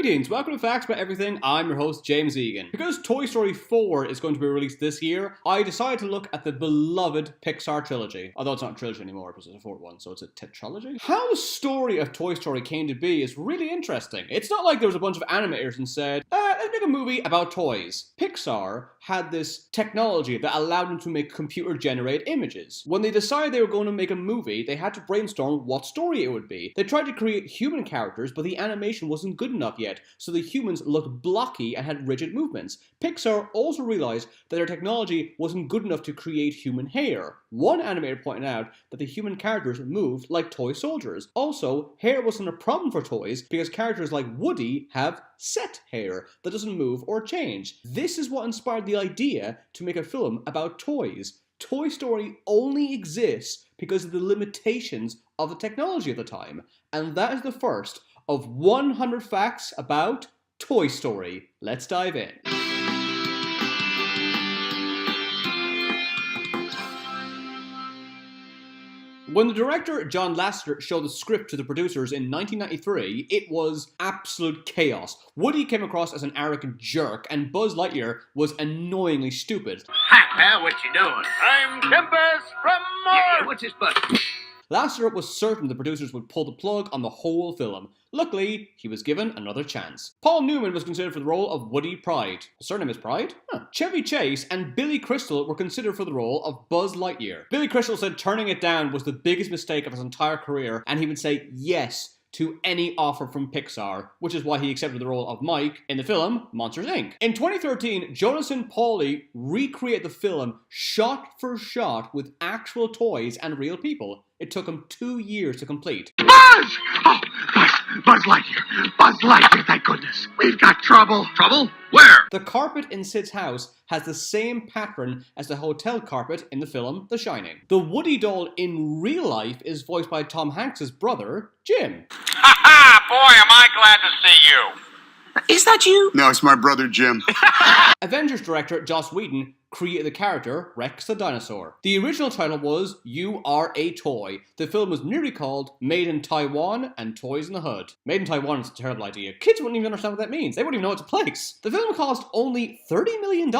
Greetings, welcome to Facts About Everything. I'm your host, James Egan. Because Toy Story 4 is going to be released this year, I decided to look at the beloved Pixar trilogy. Although it's not a trilogy anymore, because it's a fourth one, so it's a tetralogy. How the story of Toy Story came to be is really interesting. It's not like there was a bunch of animators and said, let's make a movie about toys. Pixar had this technology that allowed them to make computer-generated images. When they decided they were going to make a movie, they had to brainstorm what story it would be. They tried to create human characters, but the animation wasn't good enough yet, so the humans looked blocky and had rigid movements. Pixar also realized that their technology wasn't good enough to create human hair. One animator pointed out that the human characters moved like toy soldiers. Also, hair wasn't a problem for toys because characters like Woody have set hair that doesn't move or change. This is what inspired the idea to make a film about toys. Toy Story only exists because of the limitations of the technology at the time, and that is the first of 100 facts about Toy Story. Let's dive in. When the director, John Lasseter, showed the script to the producers in 1993, it was absolute chaos. Woody came across as an arrogant jerk, and Buzz Lightyear was annoyingly stupid. Hi, pal, what you doing? I'm Tempest from Mars! Yeah, what's his butt? Lasseter was certain the producers would pull the plug on the whole film. Luckily, he was given another chance. Paul Newman was considered for the role of Woody Pride. His surname is Pride? Huh. Chevy Chase and Billy Crystal were considered for the role of Buzz Lightyear. Billy Crystal said turning it down was the biggest mistake of his entire career, and he would say yes to any offer from Pixar, which is why he accepted the role of Mike in the film Monsters, Inc. In 2013, Jonas and Pauly recreated the film shot for shot with actual toys and real people. It took him 2 years to complete. Buzz! Oh, Buzz Lightyear! Buzz Lightyear, thank goodness! We've got trouble! Trouble? Where? The carpet in Sid's house has the same pattern as the hotel carpet in the film The Shining. The Woody doll in real life is voiced by Tom Hanks' brother, Jim. Ha ha! Boy, am I glad to see you! Is that you? No, it's my brother Jim. Avengers director Joss Whedon created the character Rex the Dinosaur. The original title was You Are a Toy. The film was nearly called Made in Taiwan and Toys in the Hood. Made in Taiwan is a terrible idea. Kids wouldn't even understand what that means. They wouldn't even know it's a place. The film cost only $30 million.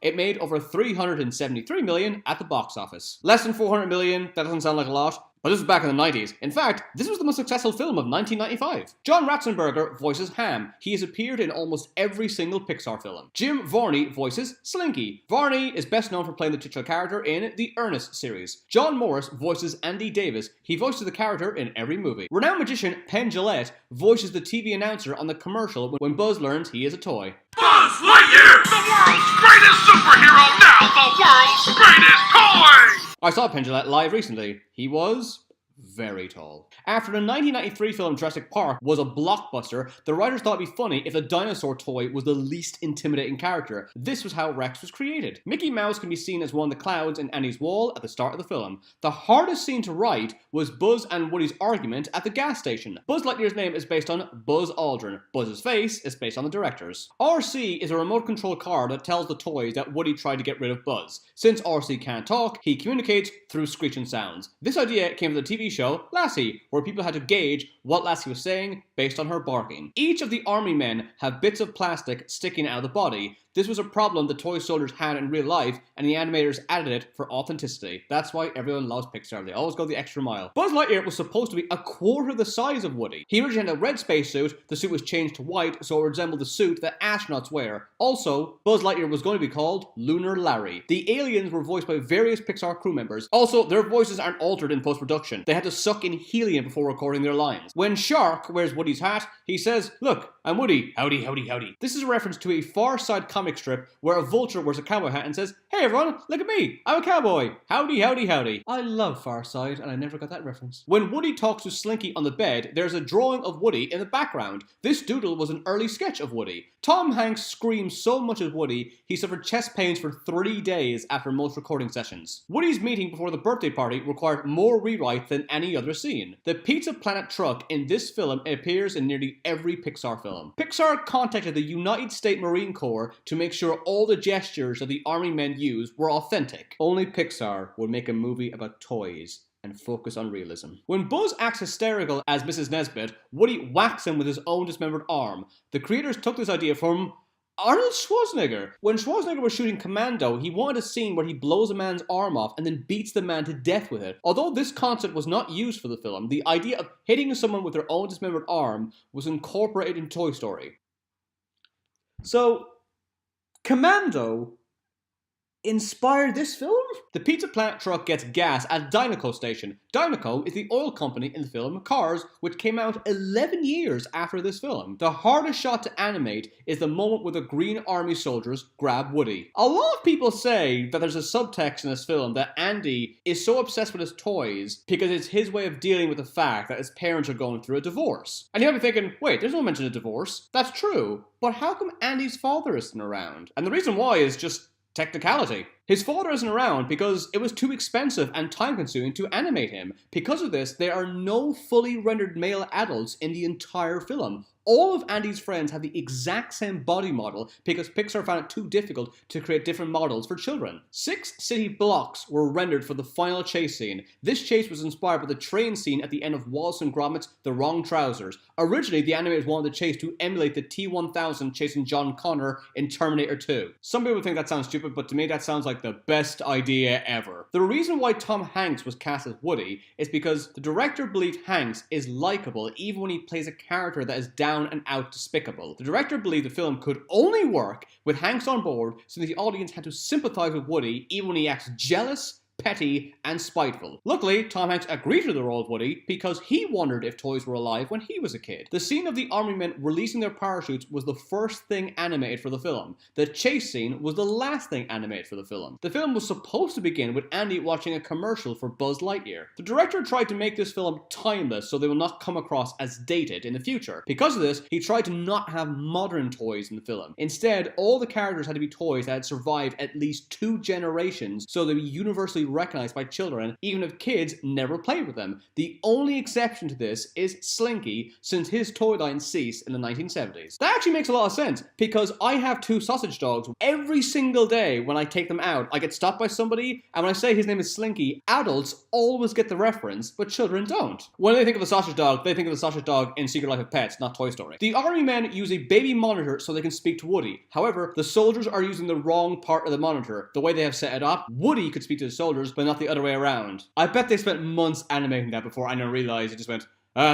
It made over $373 million at the box office. Less than $400 million, that doesn't sound like a lot. But this was back in the 90s. In fact, this was the most successful film of 1995. John Ratzenberger voices Ham. He has appeared in almost every single Pixar film. Jim Varney voices Slinky. Varney is best known for playing the titular character in the Ernest series. John Morris voices Andy Davis. He voices the character in every movie. Renowned magician Penn Jillette voices the TV announcer on the commercial when Buzz learns he is a toy. Buzz Lightyear! The world's greatest superhero, now the world's greatest toy! I saw Penn Jillette live recently. He was very tall. After the 1993 film Jurassic Park was a blockbuster, the writers thought it'd be funny if the dinosaur toy was the least intimidating character. This was how Rex was created. Mickey Mouse can be seen as one of the clouds in Annie's wall at the start of the film. The hardest scene to write was Buzz and Woody's argument at the gas station. Buzz Lightyear's name is based on Buzz Aldrin. Buzz's face is based on the directors. RC is a remote control car that tells the toys that Woody tried to get rid of Buzz. Since RC can't talk, he communicates through screeching sounds. This idea came from the TV show Lassie, where people had to gauge what Lassie was saying based on her barking. Each of the army men have bits of plastic sticking out of the body. This was a problem the toy soldiers had in real life, and the animators added it for authenticity. That's why everyone loves Pixar. They always go the extra mile. Buzz Lightyear was supposed to be a quarter the size of Woody. He originally had a red spacesuit. The suit was changed to white, so it resembled the suit that astronauts wear. Also, Buzz Lightyear was going to be called Lunar Larry. The aliens were voiced by various Pixar crew members. Also, their voices aren't altered in post-production. They had to suck in helium before recording their lines. When Shark wears Woody's hat, he says, "Look, I'm Woody. Howdy, howdy, howdy." This is a reference to a Far Side comic strip where a vulture wears a cowboy hat and says, "Hey everyone, look at me, I'm a cowboy. Howdy, howdy, howdy." I love Far Side, and I never got that reference. When Woody talks to Slinky on the bed, there's a drawing of Woody in the background. This doodle was an early sketch of Woody. Tom Hanks screams so much as Woody, he suffered chest pains for 3 days after most recording sessions. Woody's meeting before the birthday party required more rewrite than any other scene. The Pizza Planet truck in this film appears in nearly every Pixar film. Pixar contacted the United States Marine Corps to make sure all the gestures that the army men used were authentic. Only Pixar would make a movie about toys, and and focus on realism. When Buzz acts hysterical as Mrs. Nesbit, Woody whacks him with his own dismembered arm. The creators took this idea from Arnold Schwarzenegger. When Schwarzenegger was shooting Commando, he wanted a scene where he blows a man's arm off and then beats the man to death with it. Although this concept was not used for the film, the idea of hitting someone with their own dismembered arm was incorporated in Toy Story. So, Commando inspired this film? The Pizza Planet truck gets gas at Dynaco station. Dynaco is the oil company in the film Cars, which came out 11 years after this film. The hardest shot to animate is the moment where the Green Army soldiers grab Woody. A lot of people say that there's a subtext in this film that Andy is so obsessed with his toys because it's his way of dealing with the fact that his parents are going through a divorce. And you might be thinking, wait, there's no mention of divorce. That's true, but how come Andy's father isn't around? And the reason why is just technicality. His father isn't around because it was too expensive and time-consuming to animate him. Because of this, there are no fully rendered male adults in the entire film. All of Andy's friends have the exact same body model because Pixar found it too difficult to create different models for children. 6 city blocks were rendered for the final chase scene. This chase was inspired by the train scene at the end of Wallace and Gromit's The Wrong Trousers. Originally, the animators wanted the chase to emulate the T-1000 chasing John Connor in Terminator 2. Some people think that sounds stupid, but to me that sounds like the best idea ever. The reason why Tom Hanks was cast as Woody is because the director believed Hanks is likable even when he plays a character that is down and out despicable. The director believed the film could only work with Hanks on board since the audience had to sympathize with Woody even when he acts jealous, petty, and spiteful. Luckily, Tom Hanks agreed to the role of Woody because he wondered if toys were alive when he was a kid. The scene of the army men releasing their parachutes was the first thing animated for the film. The chase scene was the last thing animated for the film. The film was supposed to begin with Andy watching a commercial for Buzz Lightyear. The director tried to make this film timeless so they will not come across as dated in the future. Because of this, he tried to not have modern toys in the film. Instead, all the characters had to be toys that had survived at least 2 generations so they'd be universally recognized by children, even if kids never played with them. The only exception to this is Slinky, since his toy line ceased in the 1970s. That actually makes a lot of sense, because I have 2 sausage dogs. Every single day when I take them out, I get stopped by somebody, and when I say his name is Slinky, adults always get the reference, but children don't. When they think of a sausage dog, they think of the sausage dog in Secret Life of Pets, not Toy Story. The army men use a baby monitor so they can speak to Woody. However, the soldiers are using the wrong part of the monitor. The way they have set it up, Woody could speak to the soldiers, but not the other way around. I bet they spent months animating that before Anna realized it just went,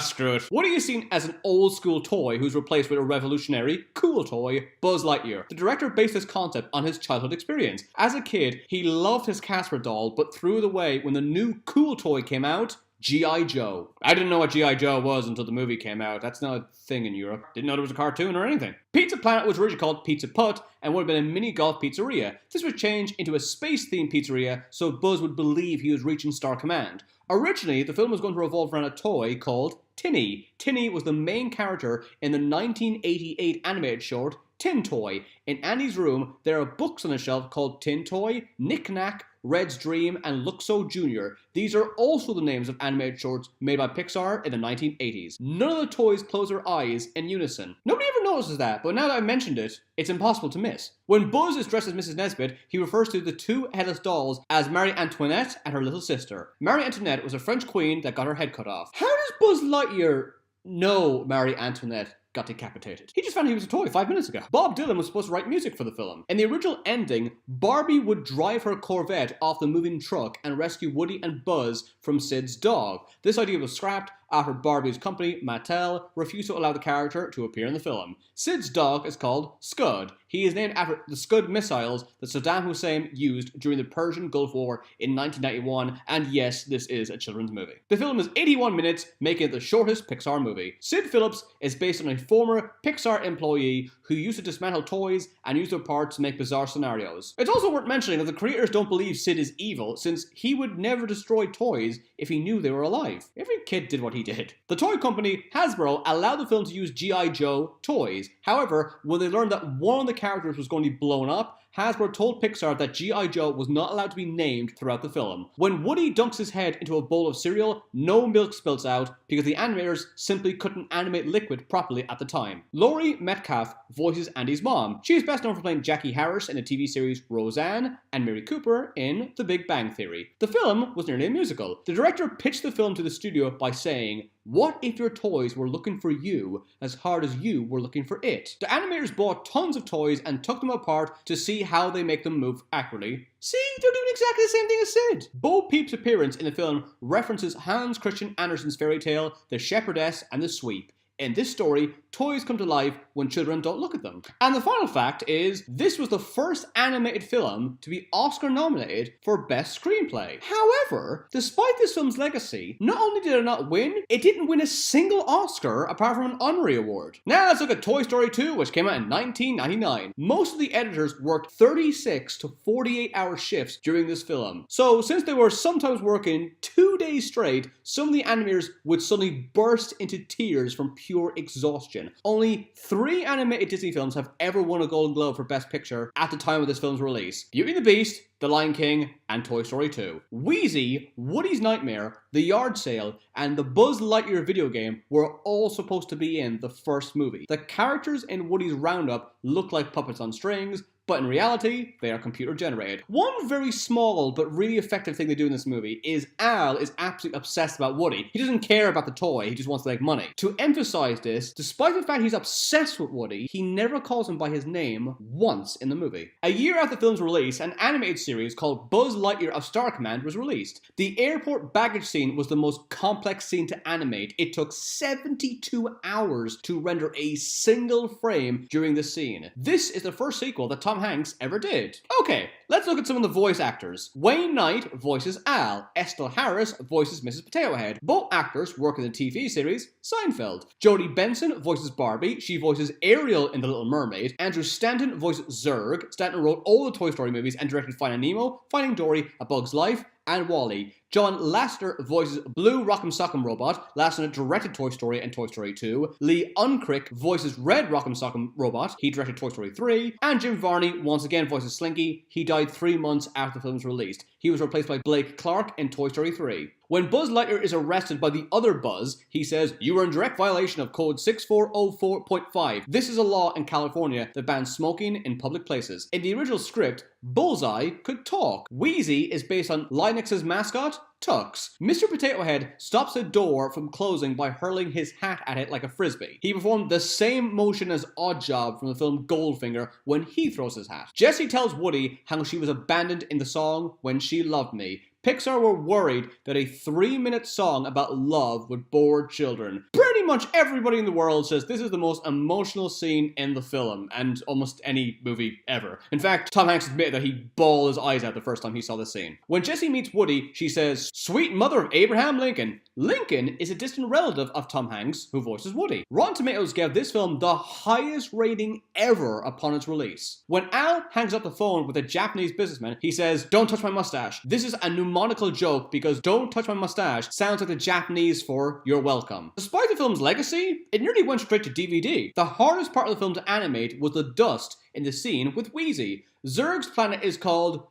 screw it. Woody is seen as an old school toy who's replaced with a revolutionary, cool toy, Buzz Lightyear. The director based this concept on his childhood experience. As a kid, he loved his Casper doll, but threw it away when the new cool toy came out, G.I. Joe. I didn't know what G.I. Joe was until the movie came out. That's not a thing in Europe. Didn't know there was a cartoon or anything. Pizza Planet was originally called Pizza Putt and would have been a mini golf pizzeria. This was changed into a space-themed pizzeria so Buzz would believe he was reaching Star Command. Originally, the film was going to revolve around a toy called Tinny. Tinny was the main character in the 1988 animated short Tin Toy. In Andy's room, there are books on the shelf called Tin Toy, Knick Knack, Red's Dream, and Luxo Jr. These are also the names of animated shorts made by Pixar in the 1980s. None of the toys close their eyes in unison. Nobody ever notices that, but now that I mentioned it, it's impossible to miss. When Buzz is dressed as Mrs. Nesbit, he refers to the 2 headless dolls as Marie Antoinette and her little sister. Marie Antoinette was a French queen that got her head cut off. How does Buzz Lightyear know Marie Antoinette got decapitated? He just found he was a toy 5 minutes ago. Bob Dylan was supposed to write music for the film. In the original ending, Barbie would drive her Corvette off the moving truck and rescue Woody and Buzz from Sid's dog. This idea was scrapped after Barbie's company, Mattel, refused to allow the character to appear in the film. Sid's dog is called Scud. He is named after the Scud missiles that Saddam Hussein used during the Persian Gulf War in 1991, and yes, this is a children's movie. The film is 81 minutes, making it the shortest Pixar movie. Sid Phillips is based on a former Pixar employee who used to dismantle toys and use their parts to make bizarre scenarios. It's also worth mentioning that the creators don't believe Sid is evil, since he would never destroy toys if he knew they were alive. Every kid did what he did. The toy company, Hasbro, allowed the film to use G.I. Joe toys. However, when they learned that one of the characters was going to be blown up, Hasbro told Pixar that G.I. Joe was not allowed to be named throughout the film. When Woody dunks his head into a bowl of cereal, no milk spills out because the animators simply couldn't animate liquid properly at the time. Laurie Metcalf voices Andy's mom. She is best known for playing Jackie Harris in the TV series Roseanne and Mary Cooper in The Big Bang Theory. The film was nearly a musical. The director pitched the film to the studio by saying, "What if your toys were looking for you as hard as you were looking for it?" The animators bought tons of toys and took them apart to see how they make them move accurately. See, they're doing exactly the same thing as Sid. Bo Peep's appearance in the film references Hans Christian Andersen's fairy tale, The Shepherdess and the Sweep. In this story, toys come to life when children don't look at them. And the final fact is, this was the first animated film to be Oscar nominated for Best Screenplay. However, despite this film's legacy, not only did it not win, it didn't win a single Oscar apart from an honorary award. Now let's look at Toy Story 2, which came out in 1999. Most of the editors worked 36 to 48-hour shifts during this film. So since they were sometimes working 2 days straight, some of the animators would suddenly burst into tears from pure exhaustion. Only 3 animated Disney films have ever won a Golden Globe for Best Picture at the time of this film's release: Beauty and the Beast, The Lion King, and Toy Story 2. Wheezy, Woody's Nightmare, The Yard Sale, and the Buzz Lightyear video game were all supposed to be in the first movie. The characters in Woody's Roundup look like puppets on strings, but in reality, they are computer generated. One very small but really effective thing they do in this movie is Al is absolutely obsessed about Woody. He doesn't care about the toy, he just wants to make money. To emphasize this, despite the fact he's obsessed with Woody, he never calls him by his name once in the movie. A year after the film's release, an animated series called Buzz Lightyear of Star Command was released. The airport baggage scene was the most complex scene to animate. It took 72 hours to render a single frame during the scene. This is the first sequel that Tom Hanks ever did. Okay, let's look at some of the voice actors. Wayne Knight voices Al. Estelle Harris voices Mrs. Potato Head. Both actors work in the TV series Seinfeld. Jodie Benson voices Barbie. She voices Ariel in The Little Mermaid. Andrew Stanton voices Zurg. Stanton wrote all the Toy Story movies and directed Finding Nemo, Finding Dory, A Bug's Life, and Wall-E. John Lasseter voices Blue Rock'em Sock'em Robot. Lasseter directed Toy Story and Toy Story 2. Lee Unkrich voices Red Rock'em Sock'em Robot. He directed Toy Story 3. And Jim Varney once again voices Slinky. He died 3 months after the film was released. He was replaced by Blake Clark in Toy Story 3. When Buzz Lightyear is arrested by the other Buzz, he says, "You are in direct violation of Code 6404.5. This is a law in California that bans smoking in public places." In the original script, Bullseye could talk. Wheezy is based on Linux's mascot, Tux. Mr. Potato Head stops a door from closing by hurling his hat at it like a frisbee. He performed the same motion as Oddjob from the film Goldfinger when he throws his hat. Jessie tells Woody how she was abandoned in the song When She Loved Me. Pixar were worried that a 3-minute song about love would bore children. Pretty much everybody in the world says this is the most emotional scene in the film, and almost any movie ever. In fact, Tom Hanks admitted that he bawled his eyes out the first time he saw this scene. When Jessie meets Woody, she says, "Sweet mother of Abraham Lincoln." Lincoln is a distant relative of Tom Hanks, who voices Woody. Rotten Tomatoes gave this film the highest rating ever upon its release. When Al hangs up the phone with a Japanese businessman, he says, "Don't touch my mustache." This is a mnemonical joke because "don't touch my mustache" sounds like the Japanese for "you're welcome." Despite the film's legacy, it nearly went straight to DVD. The hardest part of the film to animate was the dust in the scene with Wheezy. Zurg's planet is called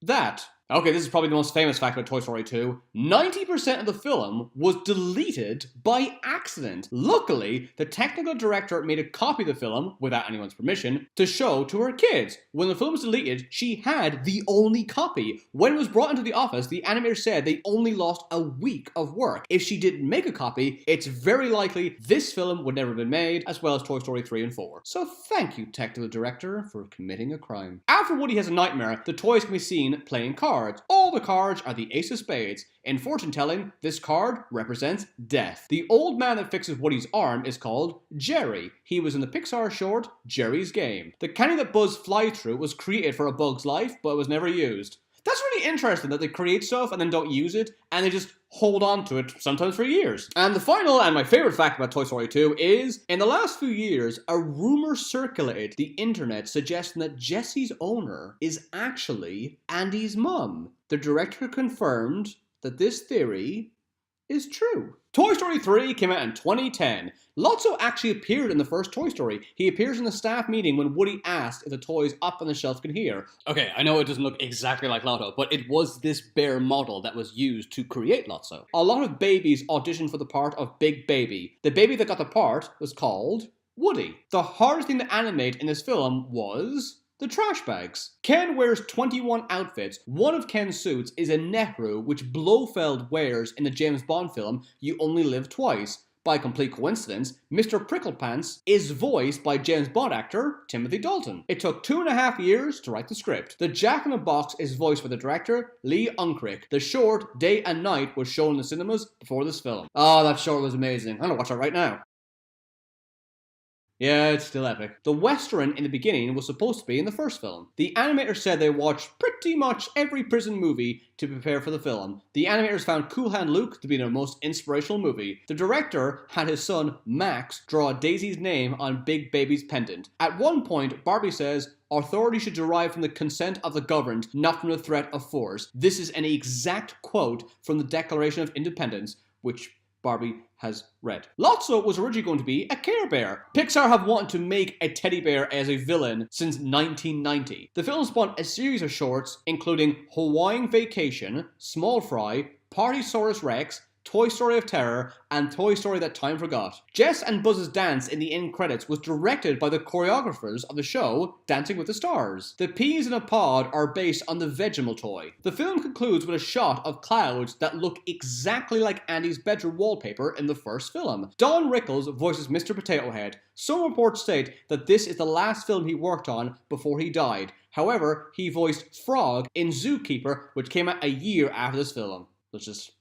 that. Okay, this is probably the most famous fact about Toy Story 2. 90% of the film was deleted by accident. Luckily, the technical director made a copy of the film, without anyone's permission, to show to her kids. When the film was deleted, she had the only copy. When it was brought into the office, the animator said they only lost a week of work. If she didn't make a copy, it's very likely this film would never have been made, as well as Toy Story 3 and 4. So thank you, technical director, for committing a crime. After Woody has a nightmare, the toys can be seen playing cards. All the cards are the ace of spades. In fortune telling, this card represents death. The old man that fixes Woody's arm is called Jerry. He was in the Pixar short Jerry's Game. The candy that Buzz flies through was created for A Bug's Life, but was never used. That's really interesting that they create stuff and then don't use it, and they just hold on to it, sometimes for years. And the final and my favorite fact about Toy Story 2 is, in the last few years, a rumor circulated the internet suggesting that Jessie's owner is actually Andy's mum. The director confirmed that this theory is true. Toy Story 3 came out in 2010. Lotso actually appeared in the first Toy Story. He appears in the staff meeting when Woody asked if the toys up on the shelf can hear. Okay, I know it doesn't look exactly like Lotto, but it was this bare model that was used to create Lotso. A lot of babies auditioned for the part of Big Baby. The baby that got the part was called Woody. The hardest thing to animate in this film was the trash bags. Ken wears 21 outfits. One of Ken's suits is a Nehru, which Blofeld wears in the James Bond film You Only Live Twice. By complete coincidence, Mr. Pricklepants is voiced by James Bond actor Timothy Dalton. It took 2.5 years to write the script. The Jack-in-the-Box is voiced by the director Lee Unkrich. The short Day and Night was shown in the cinemas before this film. Oh, that short was amazing. I'm gonna watch that right now. Yeah, it's still epic. The Western in the beginning was supposed to be in the first film. The animators said they watched pretty much every prison movie to prepare for the film. The animators found Cool Hand Luke to be their most inspirational movie. The director had his son, Max, draw Daisy's name on Big Baby's pendant. At one point, Barbie says, "Authority should derive from the consent of the governed, not from the threat of force." This is an exact quote from the Declaration of Independence, which Barbie has read. Lotso was originally going to be a Care Bear. Pixar have wanted to make a teddy bear as a villain since 1990. The film spawned a series of shorts including Hawaiian Vacation, Small Fry, Partysaurus Rex, Toy Story of Terror, and Toy Story That Time Forgot. Jess and Buzz's dance in the end credits was directed by the choreographers of the show Dancing with the Stars. The peas in a pod are based on the Vegemite toy. The film concludes with a shot of clouds that look exactly like Andy's bedroom wallpaper in the first film. Don Rickles voices Mr. Potato Head. Some reports state that this is the last film he worked on before he died. However, he voiced Frog in Zookeeper, which came out a year after this film. Let's just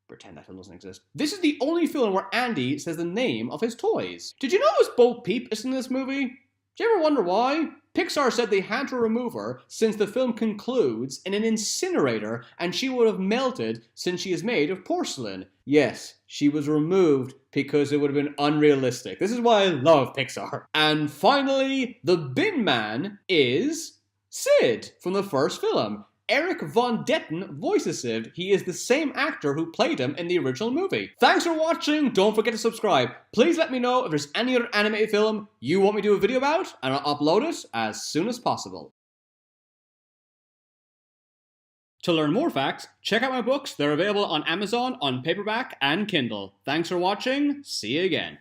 pretend that film doesn't exist. This is the only film where Andy says the name of his toys. Did you notice Bo Peep is in this movie? Did you ever wonder why? Pixar said they had to remove her since the film concludes in an incinerator and she would have melted since she is made of porcelain. Yes, she was removed because it would have been unrealistic. This is why I love Pixar. And finally, the Bin Man is Sid from the first film. Eric Von Detten voices Sid. He is the same actor who played him in the original movie. Thanks for watching. Don't forget to subscribe. Please let me know if there's any other animated film you want me to do a video about, and I'll upload it as soon as possible. To learn more facts, check out my books. They're available on Amazon on paperback and Kindle. Thanks for watching. See you again.